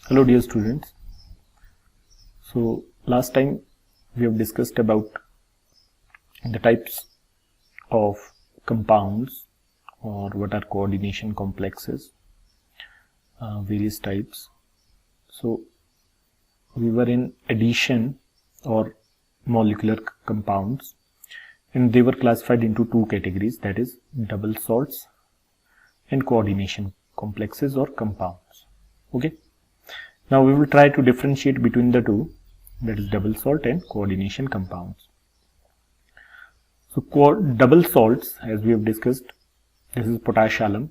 Hello dear students. So last time we have discussed about the types of compounds or what are coordination complexes, various types. So we were in addition or molecular compounds, and they were classified into two categories, that is double salts and coordination complexes or compounds. Okay. Now we will try to differentiate between the two, that is double salt and coordination compounds. So double salts, as we have discussed, this is potash alum.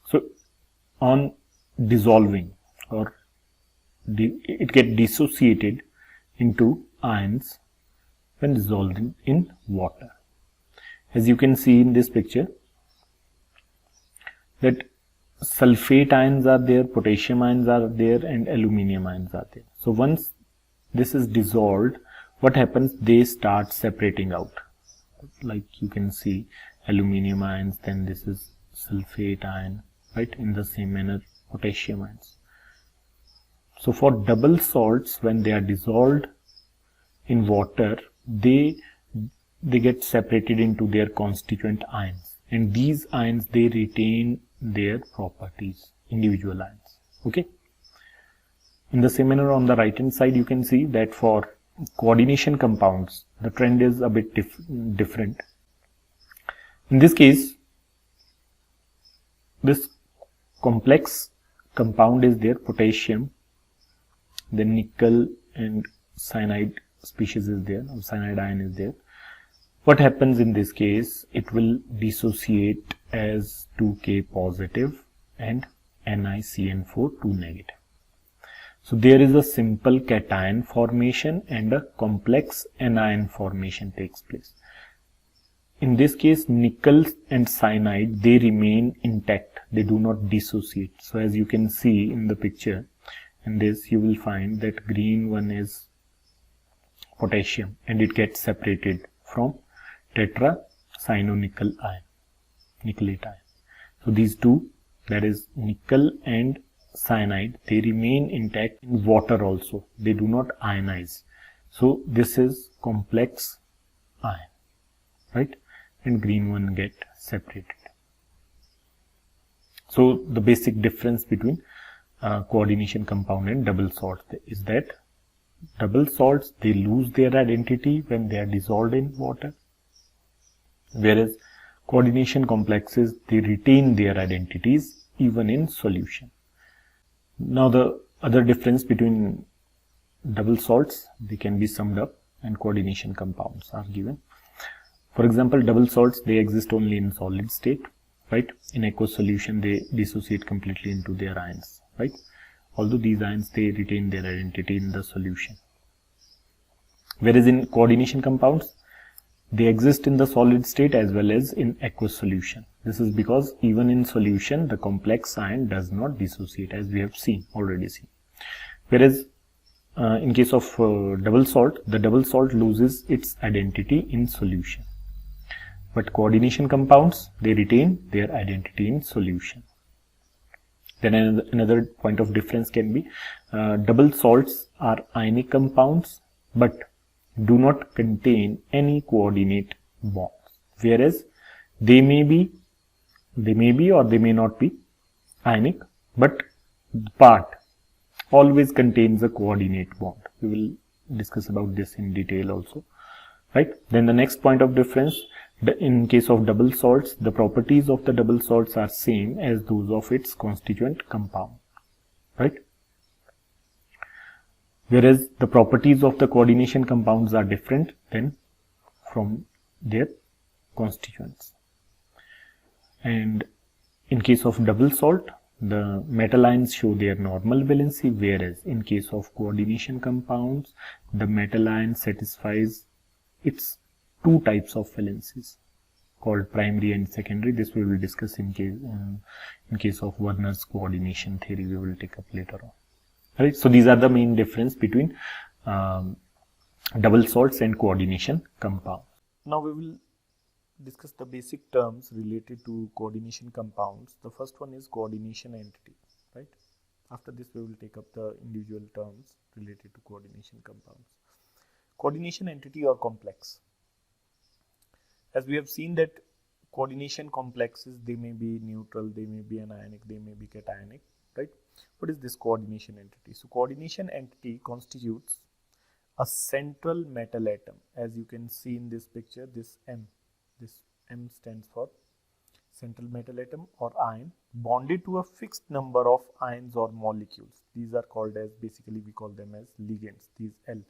So on dissolving or it get dissociated into ions when dissolved in water. As you can see in this picture, that sulfate ions are there, potassium ions are there, and aluminium ions are there. So once this is dissolved, what happens? They start separating out. Like you can see aluminium ions, then this is sulfate ion, right? In the same manner, potassium ions. So for double salts, when they are dissolved in water, they get separated into their constituent ions, and these ions, they retain their properties, individual ions. Okay. In the same manner, on the right hand side, you can see that for coordination compounds, the trend is a bit different. In this case, this complex compound is there, potassium, then nickel and cyanide species is there, or cyanide ion is there. What happens in this case? It will dissociate as 2K positive and NiCN4 2 negative. So there is a simple cation formation and a complex anion formation takes place. In this case, nickel and cyanide, they remain intact. They do not dissociate. So as you can see in the picture, in this you will find that green one is potassium and it gets separated from tetracyanonickel ion, nickelate ion. So these two, that is nickel and cyanide, they remain intact in water also. They do not ionize. So this is complex ion, right? And green one get separated. So the basic difference between coordination compound and double salts is that double salts, they lose their identity when they are dissolved in water, whereas coordination complexes, they retain their identities even in solution. Now the other difference between double salts, they can be summed up, and coordination compounds are given. For example, double salts, they exist only in solid state, right? In aqueous solution, they dissociate completely into their ions, right? Although these ions, they retain their identity in the solution. Whereas in coordination compounds, they exist in the solid state as well as in aqueous solution. This is because even in solution, the complex ion does not dissociate, as we have already seen. Whereas in case of double salt, the double salt loses its identity in solution. But coordination compounds, they retain their identity in solution. Then another point of difference can be double salts are ionic compounds but do not contain any coordinate bonds, whereas they may be or they may not be ionic, but the part always contains a coordinate bond. We will discuss about this in detail also, right? Then the next point of difference, in case of double salts, the properties of the double salts are same as those of its constituent compound, right? Whereas the properties of the coordination compounds are different than from their constituents. And in case of double salt, the metal ions show their normal valency, whereas in case of coordination compounds, the metal ion satisfies its two types of valencies called primary and secondary. This we will discuss in case of Werner's coordination theory. We will take up later on. Right. So these are the main difference between double salts and coordination compounds. Now we will discuss the basic terms related to coordination compounds. The first one is coordination entity, right? After this, we will take up the individual terms related to coordination compounds. Coordination entity or complex. As we have seen that coordination complexes, they may be neutral, they may be anionic, they may be cationic, right? What is this coordination entity? So coordination entity constitutes a central metal atom. As you can see in this picture, this M stands for central metal atom or ion, bonded to a fixed number of ions or molecules. These are called as, basically we call them as ligands, these L.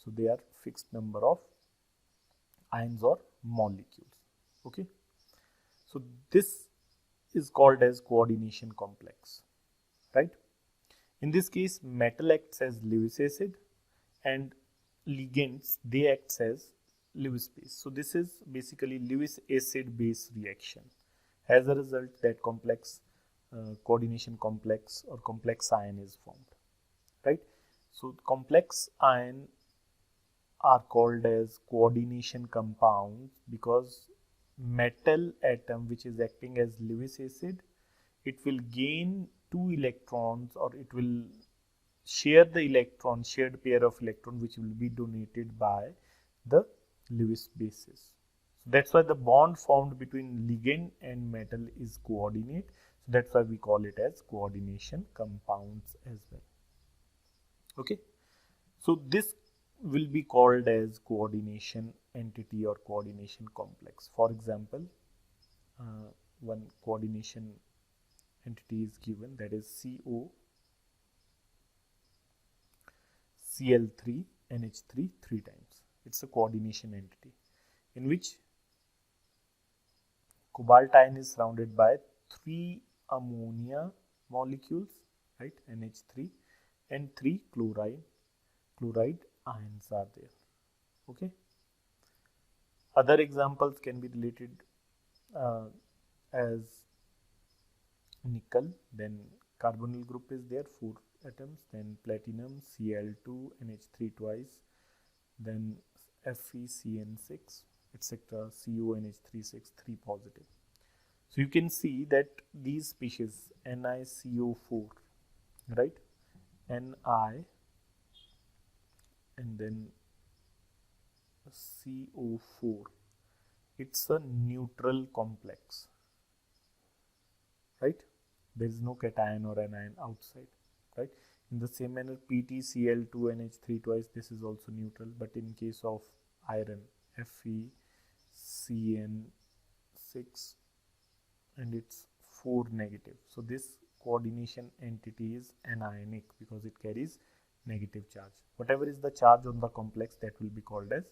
So they are fixed number of ions or molecules. Okay. So this is called as coordination complex, right? In this case, metal acts as Lewis acid and ligands, they act as Lewis base. So this is basically Lewis acid base reaction. As a result, that complex coordination complex or complex ion is formed, right? So complex ion are called as coordination compounds because metal atom which is acting as Lewis acid, it will gain 2 electrons, or it will share the electron, shared pair of electron which will be donated by the Lewis bases. So that's why the bond formed between ligand and metal is coordinate. So that's why we call it as coordination compounds as well. Okay. So this will be called as coordination entity or coordination complex. For example, one coordination entity is given, that is CO Cl3 NH3 3 times. It's a coordination entity in which cobalt ion is surrounded by 3 ammonia molecules, right, NH3, and 3 chloride ions are there. Okay. Other examples can be related as nickel, then carbonyl group is there, 4 atoms, then platinum, Cl2, NH3 twice, then FeCN6, etc., CONH36, 3 positive. So you can see that these species, NiCO4, right, Ni and then CO4, it's a neutral complex, right? There is no cation or anion outside, right? In the same manner, PtCl2NH3 twice, this is also neutral, but in case of iron, FeCN6, and it's 4 negative. So this coordination entity is anionic because it carries negative charge. Whatever is the charge on the complex, that will be called as,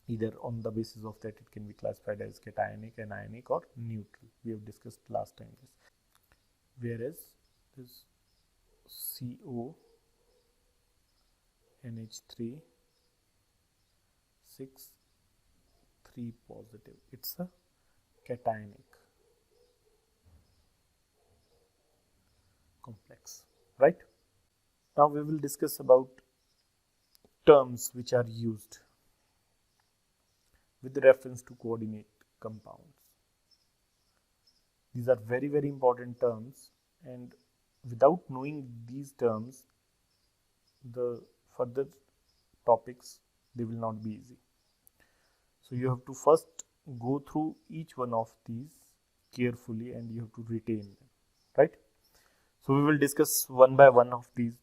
either on the basis of that it can be classified as cationic, anionic, or neutral. We have discussed last time this. Whereas this CO NH3 6 3 positive, it's a cationic complex, right? Now we will discuss about terms which are used with reference to coordinate compounds. These are very, very important terms, and without knowing these terms, the further topics, they will not be easy. So you have to first go through each one of these carefully and you have to retain them, right? So we will discuss one by one of these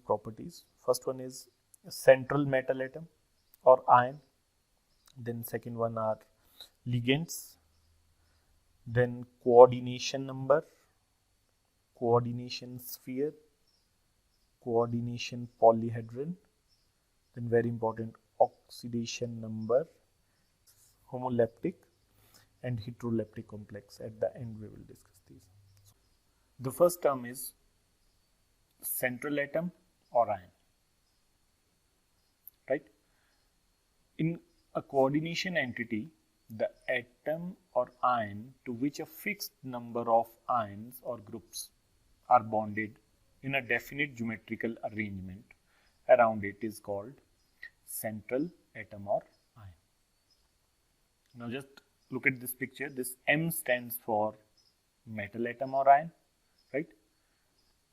properties. First one is central metal atom or ion. Then second one are ligands. Then coordination number, coordination sphere, coordination polyhedron. Then very important, oxidation number, homoleptic and heteroleptic complex. At the end we will discuss these. The first term is central atom or ion, right? In a coordination entity, the atom or ion to which a fixed number of ions or groups are bonded in a definite geometrical arrangement around it is called central atom or ion. Now just look at this picture. This M stands for metal atom or ion, right?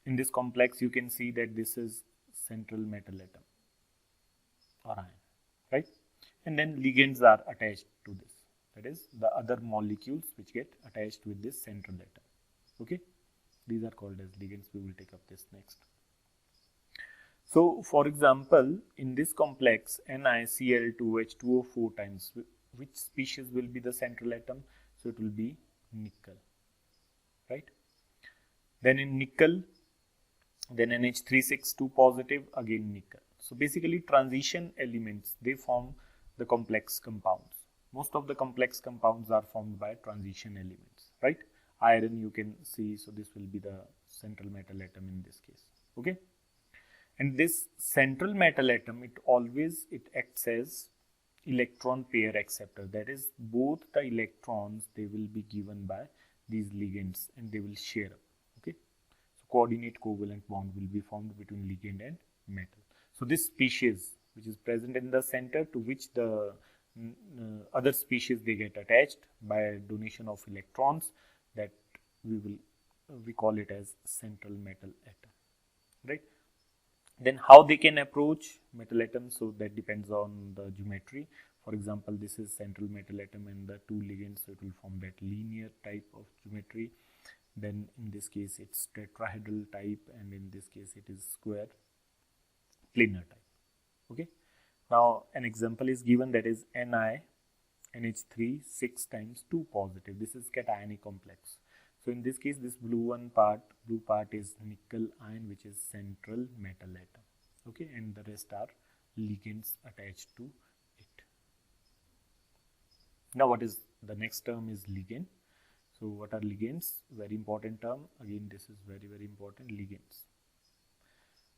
in this complex you can see that this is central metal atom or ion, right? And then ligands are attached to this, that is the other molecules which get attached with this central atom. Okay, these are called as ligands. We will take up this next. So for example, in this complex NiCl2H2O4 times, which species will be the central atom? So it will be nickel, right? Then in nickel, then NH362 positive, again nickel. So basically transition elements, they form the complex compounds. Most of the complex compounds are formed by transition elements, right? Iron you can see, so this will be the central metal atom in this case. Okay, and this central metal atom, it acts as electron pair acceptor, that is both the electrons they will be given by these ligands and they will share up. Okay, so coordinate covalent bond will be formed between ligand and metal. So this species which is present in the center, to which the other species they get attached by donation of electrons, that we call it as central metal atom, right? Then how they can approach metal atoms, so that depends on the geometry. For example, this is central metal atom and the two ligands, so it will form that linear type of geometry. Then in this case it's tetrahedral type, and in this case it is square planar type. Okay, now an example is given, that is NiNH3 6 times 2 positive. This is cationic complex. So in this case, this blue part is nickel ion, which is central metal atom. Okay, and the rest are ligands attached to it. Now what is the next term is ligand. So what are ligands? Very important term. Again, this is very, very important. Ligands,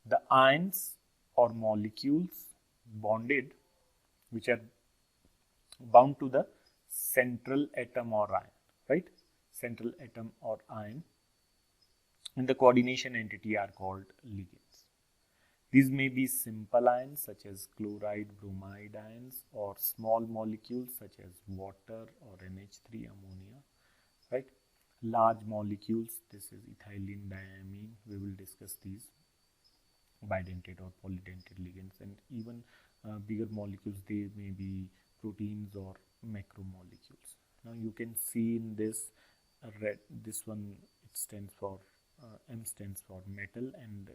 the ions or molecules bonded, which are bound to the central atom or ion, right? Central atom or ion, and the coordination entity are called ligands. These may be simple ions such as chloride, bromide ions, or small molecules such as water or NH3 ammonia, right? Large molecules, this is ethylene, diamine. We will discuss these bidentate or polydentate ligands, and even bigger molecules, they may be proteins or macromolecules. Now you can see in this red, this one, it stands for M stands for metal, and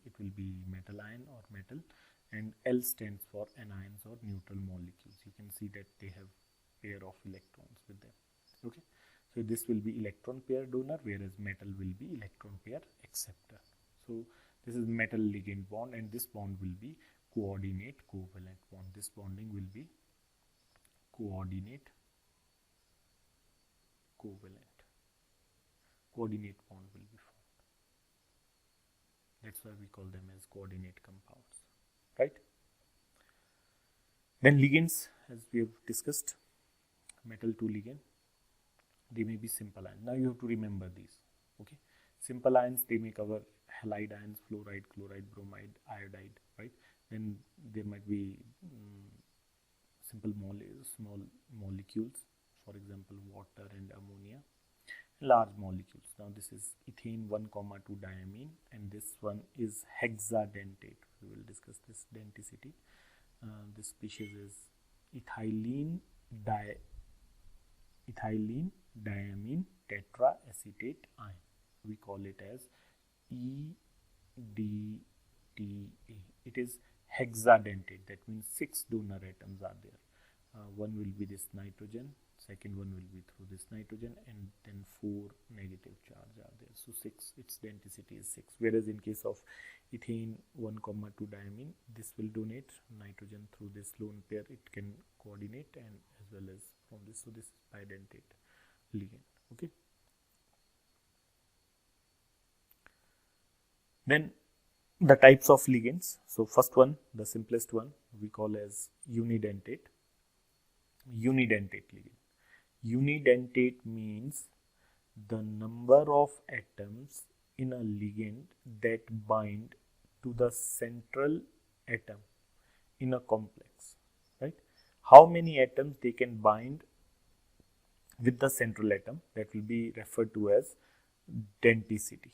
it will be metal ion or metal, and L stands for anions or neutral molecules. You can see that they have pair of electrons with them. Okay, so this will be electron pair donor, whereas metal will be electron pair acceptor. So this is metal ligand bond, and this bond will be coordinate covalent bond. This bonding will be coordinate covalent. Coordinate bond will be formed. That's why we call them as coordinate compounds, right? Then ligands, as we have discussed, metal to ligand, they may be simple ions. Now you have to remember these. Okay, simple ions, they may cover halide ions, fluoride, chloride, bromide, iodide, right? Then there might be simple small molecules, for example water and ammonia. Large molecules, now this is ethane 1,2 diamine, and this one is hexadentate. We will discuss this denticity. This species is ethylene diamine tetraacetate ion. We call it as EDTA. It is hexadentate, that means 6 donor atoms are there. One will be this nitrogen, second one will be through this nitrogen, and then 4 negative charge are there. So 6, its denticity is 6. Whereas in case of ethane 1,2 diamine, this will donate nitrogen through this lone pair. It can coordinate, and as well as from this. So this is bidentate ligand. Okay. Then the types of ligands. So first one, the simplest one, we call as unidentate. Unidentate ligand. Unidentate means the number of atoms in a ligand that bind to the central atom in a complex, right? How many atoms they can bind with the central atom, that will be referred to as denticity.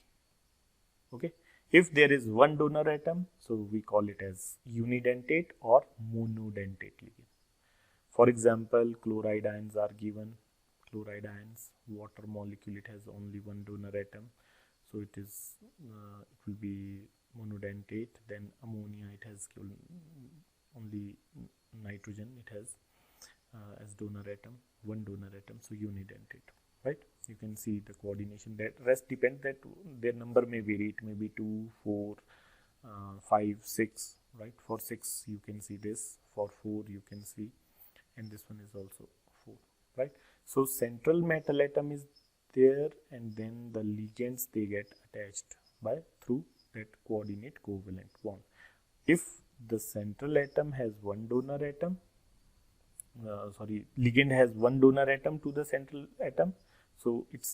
Okay. If there is one donor atom, so we call it as unidentate or monodentate ligand. For example, chloride ions are given. Chloride ions, water molecule, it has only one donor atom, so it will be monodentate. Then ammonia, it has only nitrogen, it has as donor atom, one donor atom, so unidentate, right? You can see the coordination. That rest depends that their number may vary. It may be 2, 4, 5, 6, right? For 6 you can see this, for 4 you can see, and this one is also 4, right? So central metal atom is there, and then the ligands, they get attached by through that coordinate covalent bond. If the central atom has one donor atom, ligand has one donor atom to the central atom, so it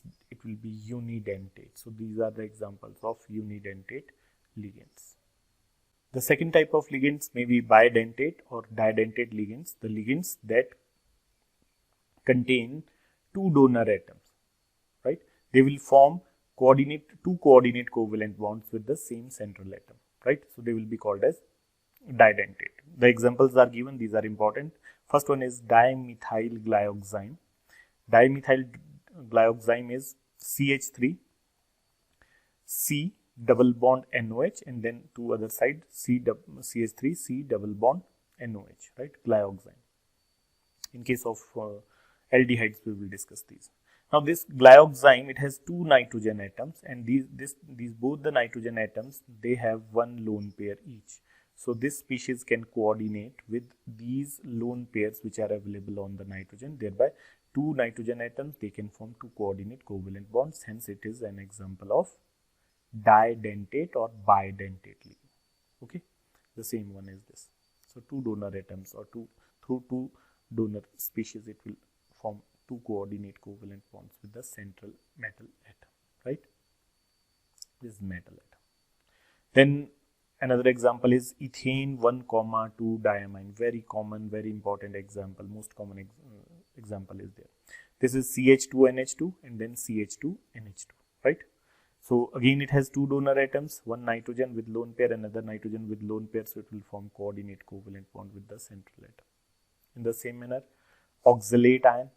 will be unidentate. So these are the examples of unidentate ligands. The second type of ligands may be bidentate or didentate ligands, the ligands that contain two donor atoms, right? They will form two coordinate covalent bonds with the same central atom, right? So they will be called as didentate. The examples are given, these are important. First one is dimethyl glyoxime. Dimethyl glyoxime is CH3, C double bond NOH, and then to other side CH3, C double bond NOH, right? Glyoxime. In case of aldehydes, we will discuss these. Now this glyoxime, it has two nitrogen atoms, and these both the nitrogen atoms, they have one lone pair each. So this species can coordinate with these lone pairs which are available on the nitrogen. Thereby two nitrogen atoms, they can form two coordinate covalent bonds. Hence it is an example of didentate or bidentate ligand. Okay, the same one is this. So two donor atoms, or through two donor species, it will form two coordinate covalent bonds with the central metal atom, right? This is metal atom. Then another example is ethane 1,2 diamine. Very common, very important example. Most common example is there. This is CH2NH2 and then CH2NH2, right? So again, it has two donor atoms, one nitrogen with lone pair, another nitrogen with lone pair, so it will form coordinate covalent bond with the central atom. In the same manner, oxalate ion.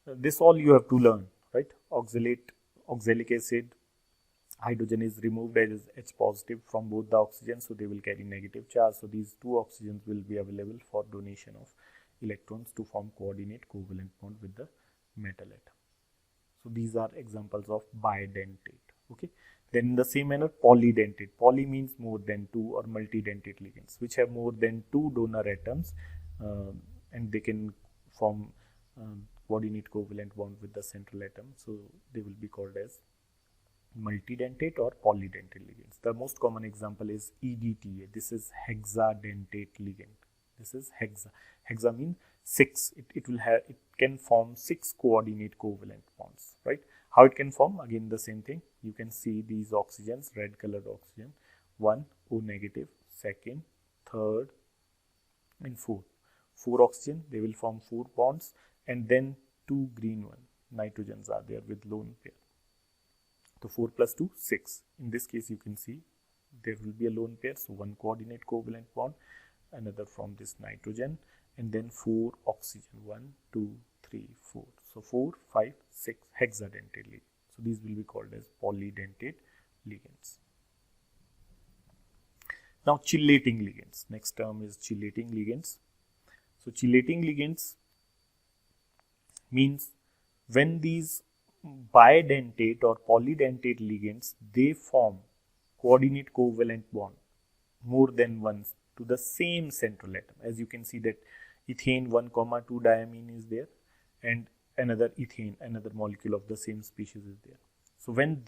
This all you have to learn, right? Oxalic acid, hydrogen is removed as H positive from both the oxygens, so they will carry negative charge. So these two oxygens will be available for donation of electrons to form coordinate covalent bond with the metal atom. So these are examples of bidentate. Okay. Then in the same manner, polydentate. Poly means more than two, or multidentate ligands which have more than two donor atoms, and they can form coordinate covalent bond with the central atom. So they will be called as multidentate or polydentate ligands. The most common example is EDTA. This is hexadentate ligand. This is hexa. Hexa means 6. It can form 6 coordinate covalent bonds, right? How it can form? Again, the same thing. You can see these oxygens, red colored oxygen, 1 O negative, second, third, and fourth. 4 oxygen, they will form 4 bonds, and then 2 green one nitrogens are there with lone pair. So 4 plus 2, 6. In this case, you can see there will be a lone pair, so 1 coordinate covalent bond, another from this nitrogen, and then 4 oxygen, 1, 2, 3, 4. So 4, 5, 6 hexadentate ligand. So these will be called as polydentate ligands. Now chelating ligands. Next term is chelating ligands. So chelating ligands means when these bidentate or polydentate ligands, they form coordinate covalent bond more than once to the same central atom. As you can see that ethane 1,2 diamine is there, and another ethane, another molecule of the same species is there. So when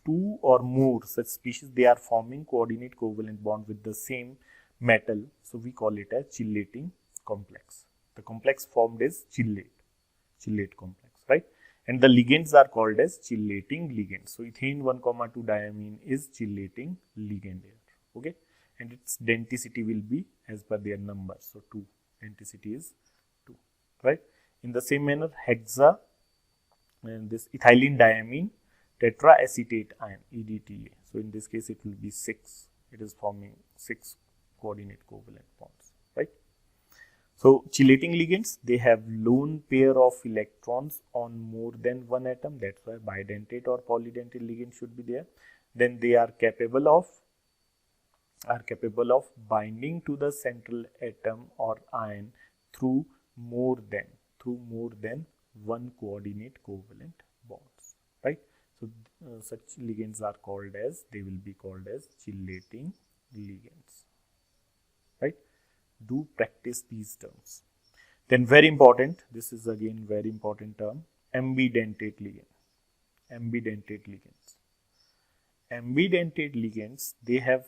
two or more such species, they are forming coordinate covalent bond with the same metal, so we call it as chelating complex. The complex formed is chelate complex, right? And the ligands are called as chelating ligands. So ethane 1,2 diamine is chelating ligand here, okay? And its denticity will be as per their number. So 2, denticity is 2, right? In the same manner, hexa and this ethylene diamine, tetraacetate ion, EDTA. So in this case, it will be 6. It is forming 6 coordinate covalent bonds, right? So chelating ligands, they have lone pair of electrons on more than one atom. That's why bidentate or polydentate ligand should be there. Then they are capable of binding to the central atom or ion through more than one coordinate covalent bonds, right? So such ligands are called as, they will be called as chelating ligands, right? Do practice these terms. Then very important, this is again very important term, ambidentate ligand. Ambidentate ligands. Ambidentate ligands, they have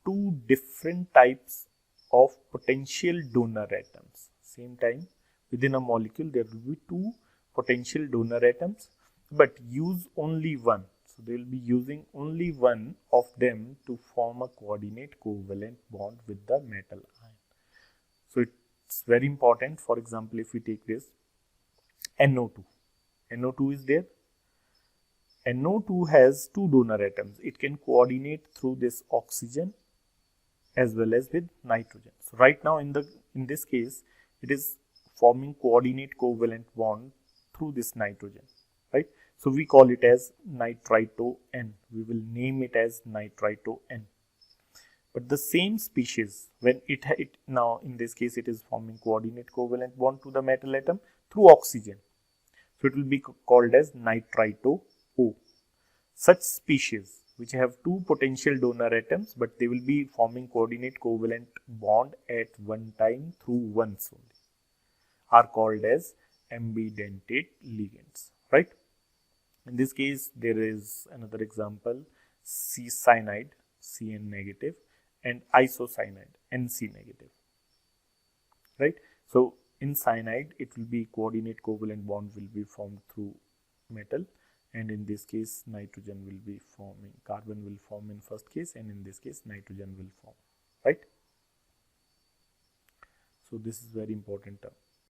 two different types of potential donor atoms. Same time, within a molecule, there will be two potential donor atoms, but use only one. So they will be using only one of them to form a coordinate covalent bond with the metal ion. So it's very important. For example, if we take this NO2, NO2 is there. NO2 has two donor atoms. It can coordinate through this oxygen as well as with nitrogen. So right now in this case, it is forming coordinate covalent bond through this nitrogen, right? So we call it as nitrito N. We will name it as nitrito N. But the same species, when it now in this case it is forming coordinate covalent bond to the metal atom through oxygen. So it will be called as nitrito O. Such species which have two potential donor atoms, but they will be forming coordinate covalent bond at one time through ones only, are called as ambidentate ligands, right? In this case, there is another example, C-cyanide, Cn negative, and isocyanide, Nc negative, right? So in cyanide, it will be coordinate covalent bond will be formed through metal, and in this case, nitrogen will be forming, carbon will form in first case, and in this case, nitrogen will form, right? So this is very important term.